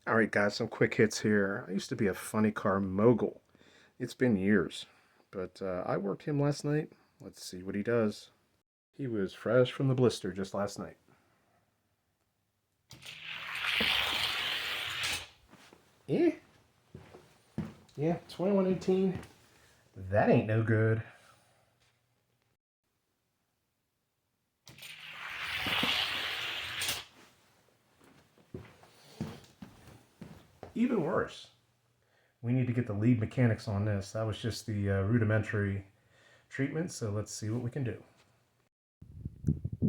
All right, guys, some quick hits here. I used to be a funny car mogul. It's been years, but I worked him last night. Let's see what he does. He was fresh from the blister just last night. Yeah, yeah, 2118. That ain't no good. Even worse. We need to get the lead mechanics on this. That was just the rudimentary treatment, so let's see what we can do.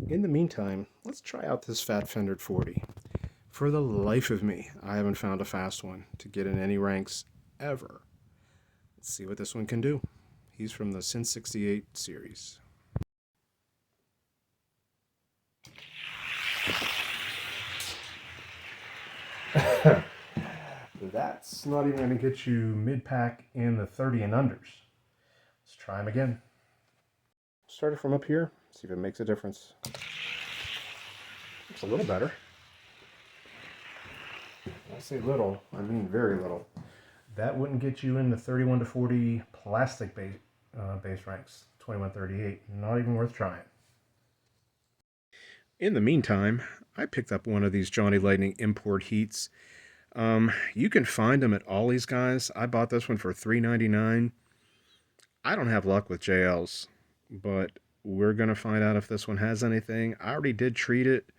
In the meantime, let's try out this fat fendered 40. For the life of me, I haven't found a fast one to get in any ranks ever. Let's see what this one can do. He's from the Sin 68 series. That's not even going to get you mid-pack in the 30 and unders. Let's try him again. Start it from up here, see if it makes a difference. It's a little better. I say little, I mean very little. That wouldn't get you in the 31 to 40 plastic base ranks, 2138. Not even worth trying. In the meantime, I picked up one of these Johnny Lightning import heats. You can find them at Ollie's, guys. I bought this one for $3.99. I don't have luck with JLs, but we're gonna find out if this one has anything. I already did treat it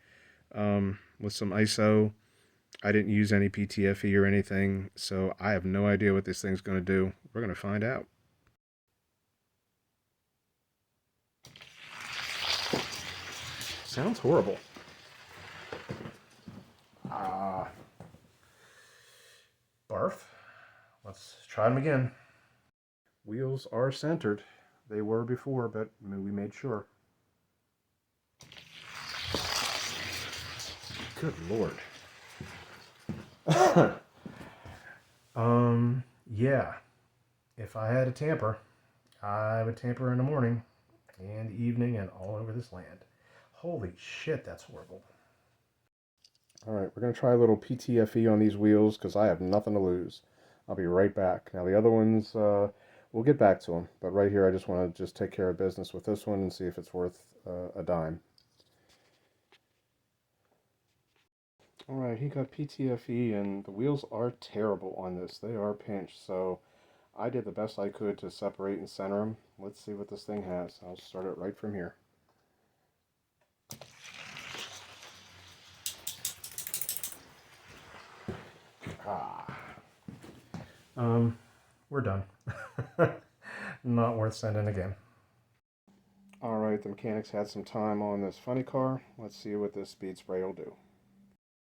with some ISO. I didn't use any PTFE or anything, so I have no idea what this thing's gonna do. We're gonna find out. Sounds horrible. Ah, barf. Let's try them again. Wheels are centered. They were before, but we made sure. Good lord. Yeah. If I had a tamper, I would tamper in the morning and evening and all over this land. Holy shit, that's horrible. All right, we're going to try a little PTFE on these wheels because I have nothing to lose. I'll be right back. Now, the other ones, we'll get back to them. But right here, I just want to just take care of business with this one and see if it's worth a dime. All right, he got PTFE, and the wheels are terrible on this. They are pinched, so I did the best I could to separate and center them. Let's see what this thing has. I'll start it right from here. Ah. We're done. Not worth sending again. All right, the mechanics had some time on this funny car. Let's see what this speed spray will do.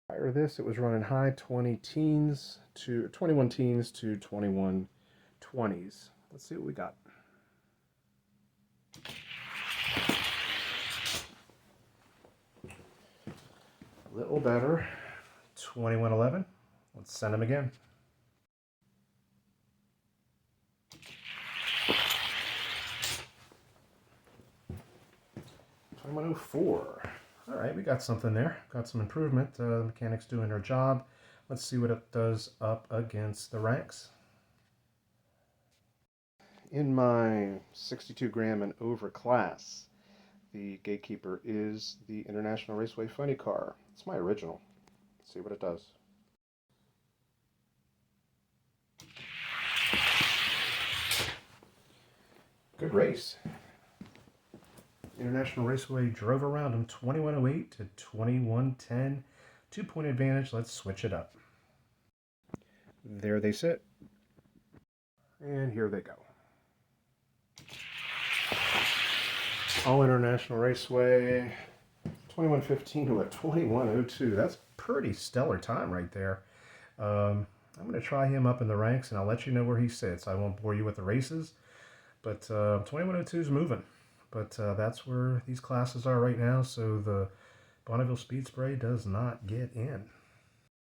Prior to this, it was running high 20 teens to 21 teens to 21 20s. Let's see what we got. A little better. 2111. Let's send them again. 2104. All right, we got something there. Got some improvement. The mechanics doing their job. Let's see what it does up against the ranks. In my 62 gram and over class, the gatekeeper is the International Raceway Funny Car. It's my original. Let's see what it does. Good race. International Raceway drove around him 2108 to 2110. 2-point advantage. Let's switch it up. There they sit. And here they go. All International Raceway 2115 to a 2102. That's pretty stellar time right there. I'm going to try him up in the ranks, and I'll let you know where he sits. I won't bore you with the races, but 2102 is moving. But that's where these classes are right now, so the Bonneville Speed Spray does not get in.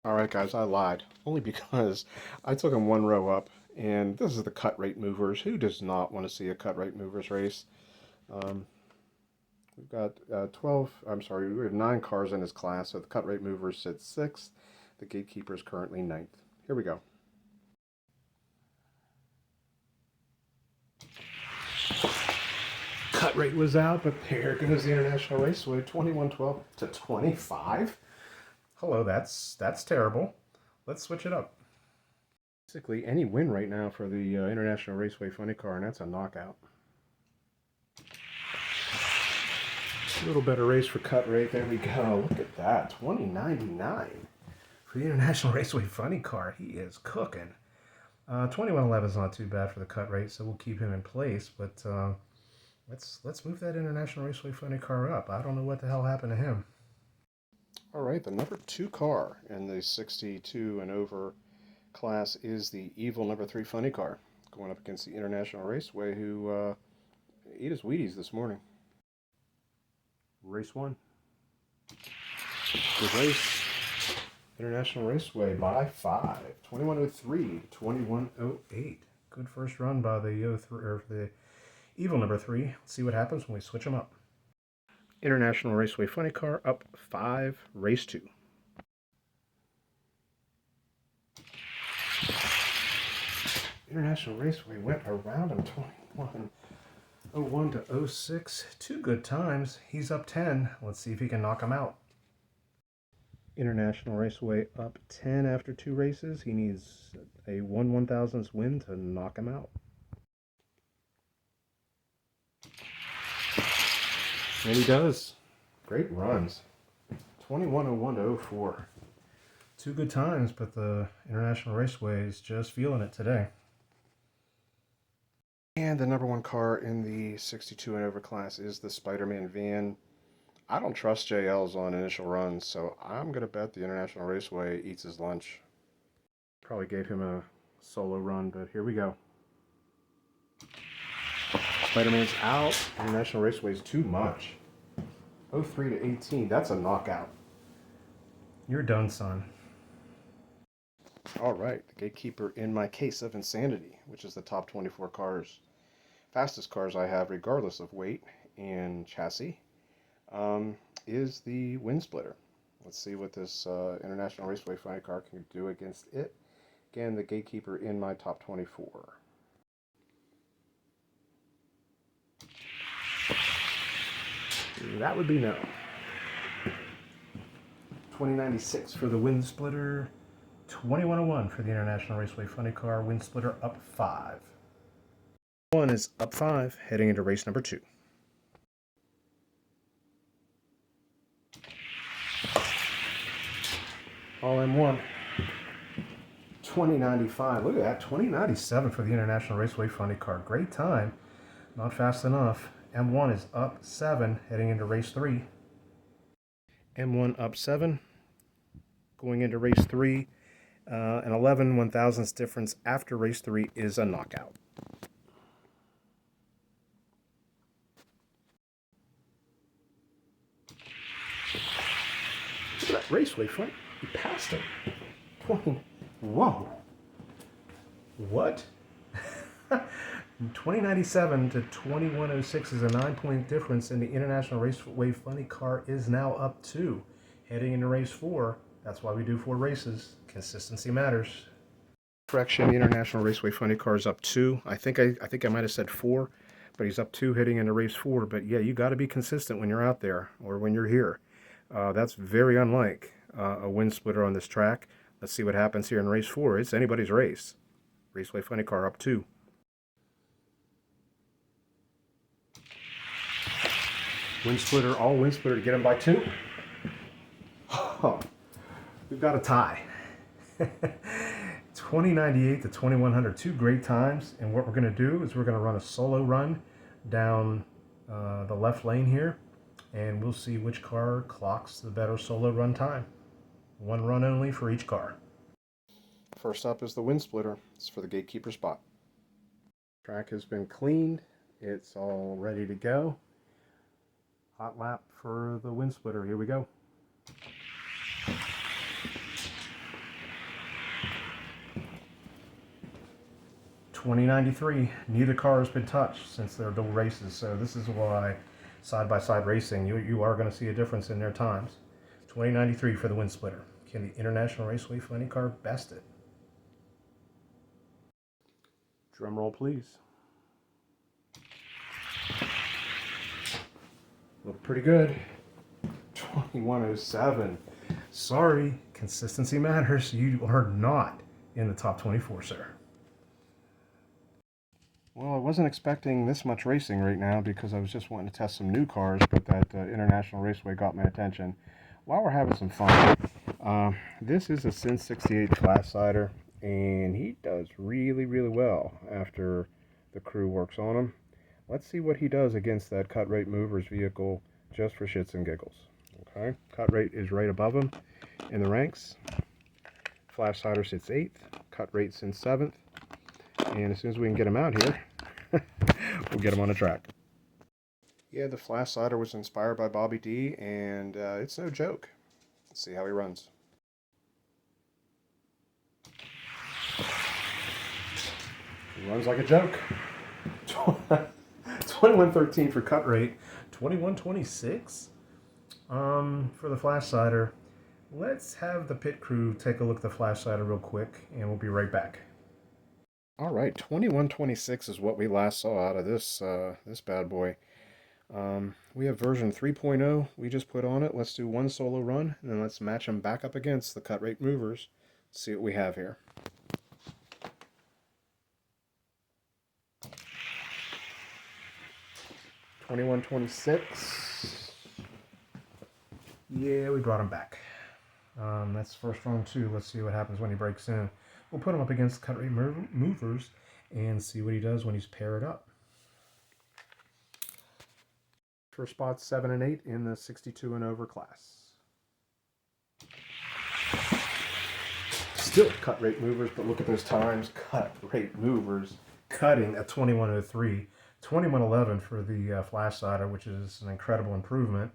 All right, guys, I lied. Only because I took him one row up, and this is the cut rate movers. Who does not want to see a cut rate movers race? We've got 12, I'm sorry, we have 9 cars in his class, so the cut rate movers sit 6th. The Gatekeeper is currently 9th. Here we go. Cut rate was out, but here goes the International Raceway, 21-12 to 25. Hello, that's terrible. Let's switch it up. Basically, any win right now for the International Raceway Funny Car, and that's a knockout. A little better race for cut rate. There we go. Look at that. 20.99 for the International Raceway Funny Car. He is cooking. 21.11 is not too bad for the cut rate, so we'll keep him in place. But let's move that International Raceway Funny Car up. I don't know what the hell happened to him. All right, the number 2 car in the 62 and over class is the Evil number 3 Funny Car, going up against the International Raceway, who ate his Wheaties this morning. Race 1. Good race. International Raceway by 5. 21.03 to 21.08. Good first run by the Evil number 3. Let's see what happens when we switch them up. International Raceway Funny Car up 5, race 2. International Raceway went around him 21.01 to 06. 2 good times. He's up 10. Let's see if he can knock him out. International Raceway up 10 after 2 races. He needs a 1/1000th win to knock him out. And he does. Great runs. 21.01 to 04. 2 good times, but the International Raceway is just feeling it today. And the number 1 car in the 62 and over class is the Spider-Man van. I don't trust JLs on initial runs, so I'm going to bet the International Raceway eats his lunch. Probably gave him a solo run, but here we go. Spider-Man's out. International Raceway's too much. 03 to 18. That's a knockout. You're done, son. All right. The Gatekeeper in my case of insanity, which is the top 24 cars. Fastest cars I have, regardless of weight and chassis, is the Wind Splitter. Let's see what this International Raceway Funny Car can do against it. Again, the Gatekeeper in my top 24. That would be no. 20.96 for the Wind Splitter. 21.01 for the International Raceway Funny Car. Wind Splitter up 5. One is up 5, heading into race number 2. All M1. 20.95. Look at that. 20.97 for the International Raceway Funny Car. Great time. Not fast enough. M1 is up 7, heading into race 3. M1 up 7, going into race 3. An 11/1000th difference after race 3 is a knockout. Look at that Raceway front. He passed him. 20. Whoa. What? 20.97 to 21.06 is a 9-point difference, and the International Raceway Funny Car is now up 2, heading into race 4. That's why we do 4 races. Consistency matters. Correction, the International Raceway Funny Car is up 2. I think I might have said 4, but he's up 2 heading into race 4. But yeah, you got to be consistent when you're out there or when you're here. That's very unlike a Wind Splitter on this track. Let's see what happens here in race 4. It's anybody's race. Raceway Funny Car up 2. Wind Splitter, all Wind Splitter to get him by 2. Oh, we've got a tie. 20.98 to 2100, 2 great times. And what we're going to do is we're going to run a solo run down the left lane here, and we'll see which car clocks the better solo run time. 1 run only for each car. First up is the Wind Splitter. It's for the Gatekeeper spot. Track has been cleaned. It's all ready to go. Hot lap for the Wind Splitter. Here we go. $20.93. Neither car has been touched since their dual races, so this is why side-by-side racing, you are going to see a difference in their times. $20.93 for the Wind Splitter. Can the International Raceway funny car best it? Drum roll, please. Look pretty good. 2107. Sorry, consistency matters. You are not in the top 24, sir. Well, I wasn't expecting this much racing right now because I was just wanting to test some new cars, but that International Raceway got my attention. While we're having some fun, this is a Sin 68 flat-sider, and he does really, really well after the crew works on him. Let's see what he does against that Cut Rate Movers vehicle just for shits and giggles. Okay, Cut Rate is right above him in the ranks. Flat-sider sits 8th, Cut Rate's in 7th, and as soon as we can get him out here, we'll get him on the track. Yeah, the flat-sider was inspired by Bobby D, and it's no joke. Let's see how he runs. He runs like a joke. 2113 for Cut Rate. 2126 for the flat-sider. Let's have the pit crew take a look at the flat-sider real quick, and we'll be right back. All right, 2126 is what we last saw out of this this bad boy. We have version 3.0 we just put on it. Let's do one solo run, and then let's match them back up against the Cut Rate Movers. See what we have here. $21.26. Yeah, we brought him back. That's first run too. Let's see what happens when he breaks in. We'll put him up against Cut Rate Movers and see what he does when he's paired up. First spots 7 and 8 in the 62 and over class. Still Cut Rate Movers, but look at those times. Cut Rate Movers cutting at 21:03, 21:11 for the flat-sider, which is an incredible improvement.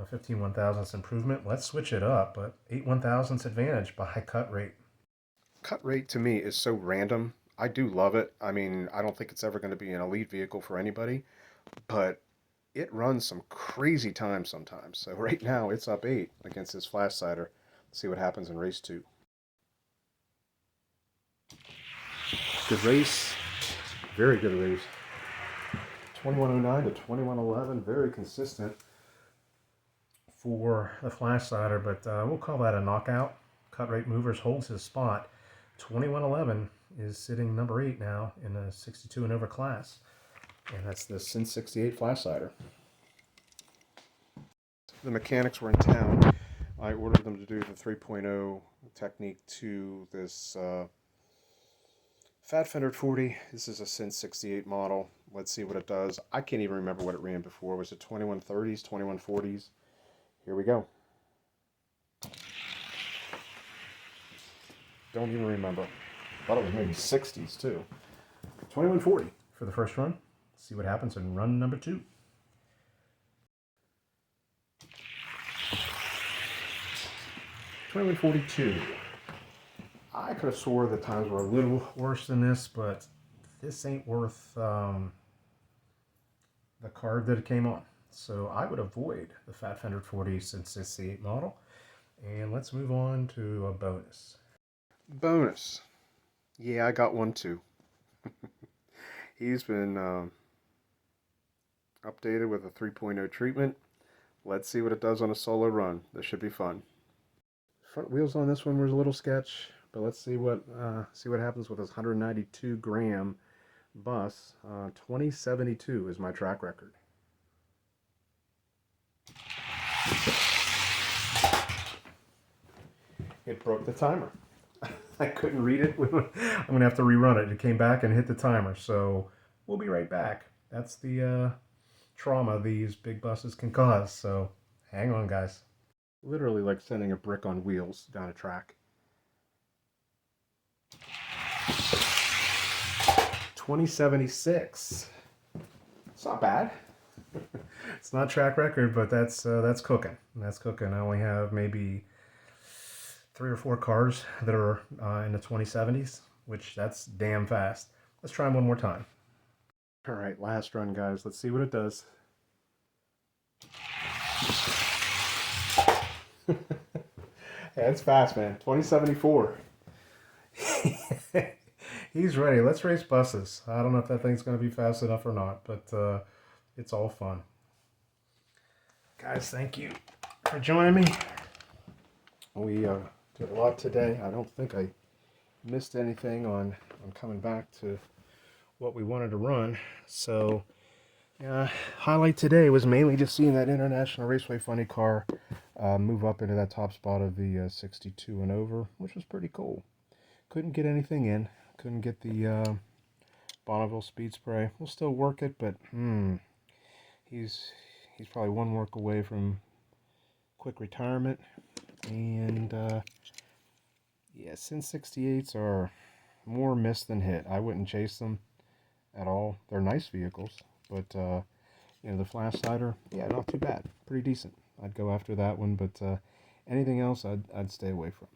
15 1/1000ths improvement. Let's switch it up, but 8 1/1000ths advantage by Cut Rate. Cut Rate to me is so random. I do love it. I mean, I don't think it's ever going to be an elite vehicle for anybody, but it runs some crazy times sometimes. So right now it's up 8 against this flat-sider. Let's see what happens in race 2. Good race. Very good race. 2109 to 2111. Very consistent for the flat-sider, but we'll call that a knockout. Cut Rate Movers holds his spot. 2111 is sitting number 8 now in the 62 and over class, and that's the Sin 68 flat-sider. The mechanics were in town. I ordered them to do the 3.0 technique to this Fat Fender 40. This is a Sin 68 model. Let's see what it does. I can't even remember what it ran before. Was it 2130s, 2140s? Here we go. Don't even remember. Thought it was maybe 60s too. 2140 for the first run. Let's see what happens in run number 2. $21.42. I could have swore the times were a little worse than this, but this ain't worth the card that it came on. So I would avoid the Fat Fender 40 Sin 68 model. And let's move on to a bonus. Bonus. Yeah, I got one too. He's been updated with a 3.0 treatment. Let's see what it does on a solo run. This should be fun. Front wheels on this one was a little sketch, but let's see what happens with this 192 gram bus. 2072 is my track record. It broke the timer. I couldn't read it. I'm going to have to rerun it. It came back and hit the timer. So we'll be right back. That's the trauma these big buses can cause. So hang on, guys. Literally like sending a brick on wheels down a track. 2076. It's not bad. It's not track record, but that's cooking. That's cooking. I only have maybe 3 or 4 cars that are in the 2070s, which that's damn fast. Let's try them one more time. All right, last run, guys. Let's see what it does. Yeah, it's fast, man. 2074. He's ready. Let's race buses. I don't know if that thing's going to be fast enough or not, but it's all fun. Guys, thank you for joining me. We did a lot today. I don't think I missed anything on coming back to what we wanted to run. So, highlight today was mainly just seeing that International Raceway Funny car move up into that top spot of the 62 and over, which was pretty cool. Couldn't get anything in. Couldn't get the Bonneville Speed Spray. We'll still work it, but he's probably one work away from quick retirement. And yeah, Sin 68s are more miss than hit. I wouldn't chase them at all. They're nice vehicles, but the Flash Cider, yeah, not too bad. Pretty decent. I'd go after that one, but anything else I'd stay away from.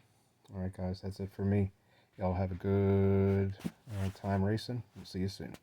All right, guys, that's it for me. Y'all have a good time racing. We'll see you soon.